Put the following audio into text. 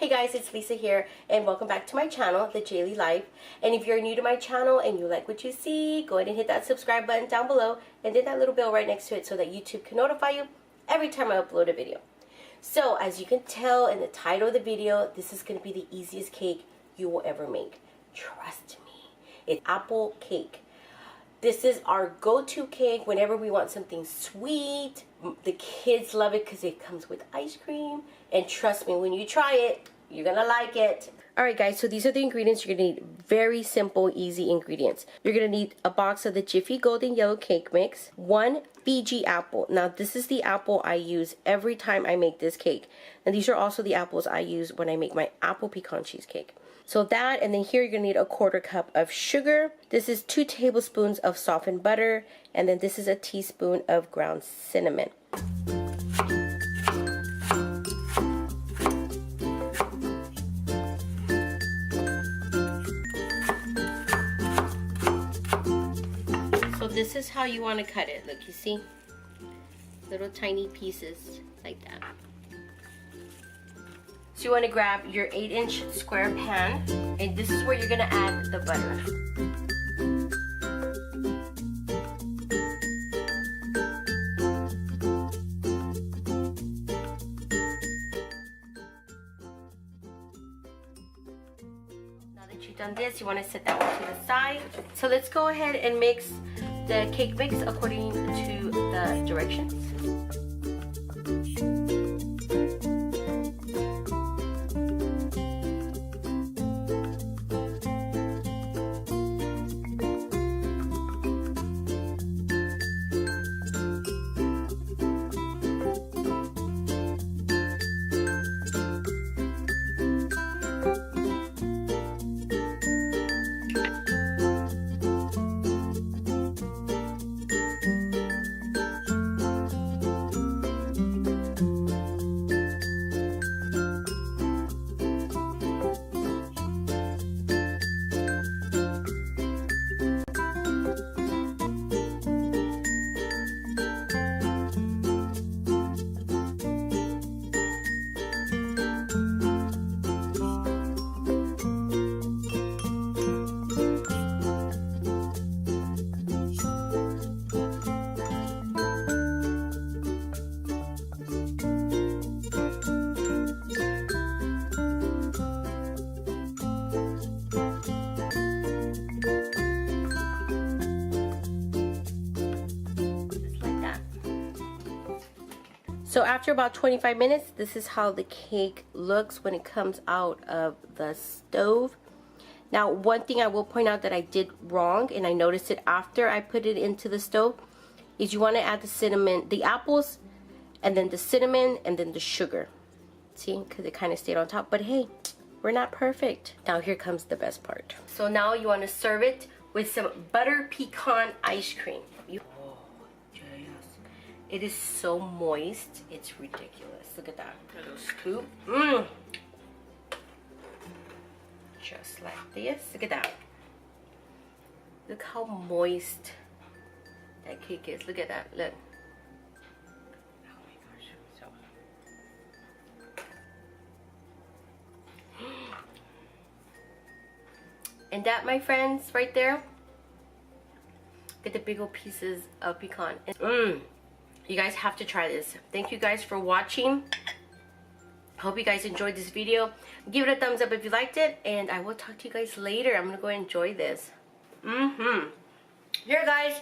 Hey guys, it's Lisa here and welcome back to my channel, the JayLi Life. And if you're new to my channel and you like what you see, go ahead and hit that subscribe button down below and hit that little bell right next to it so that YouTube can notify you every time I upload a video. So as you can tell in the title of the video, this is going to be the easiest cake you will ever make. Trust me, it's apple cake. This is our go-to cake whenever we want something sweet. The kids love it because it comes with ice cream. And trust me, when you try it, you're going to like it. Alright guys, so these are the ingredients. You're going to need very simple, easy ingredients. You're going to need a box of the Jiffy Golden Yellow Cake Mix, 1 Fiji apple. Now this is the apple I use every time I make this cake. And these are also the apples I use when I make my apple pecan cheesecake. So that, and then here you're going to need a 1/4 cup of sugar. This is 2 tablespoons of softened butter. And then this is a teaspoon of ground cinnamon. So this is how you want to cut it. Look, you see? Little tiny pieces like that. So you want to grab your 8-inch square pan, and this is where you're going to add the butter. Now that you've done this, you want to set that one to the side. So let's go ahead and mix the cake mix according to the directions. So after about 25 minutes, this is how the cake looks when it comes out of the stove. Now, one thing I will point out that I did wrong, and I noticed it after I put it into the stove, is you want to add the cinnamon, the apples, and then the cinnamon, and then the sugar. See, because it kind of stayed on top. But hey, we're not perfect. Now here comes the best part. So now you want to serve it with some butter pecan ice cream. It is so moist, it's ridiculous. Look at that little scoop. Just like this. Look at that. Look how moist that cake is. Look at that. Look. Oh my gosh. So. And that, my friends, right there. Get the big old pieces of pecan. You guys have to try this. Thank you guys for watching. Hope you guys enjoyed this video. Give it a thumbs up if you liked it, and I will talk to you guys later. I'm gonna go enjoy this. Here guys.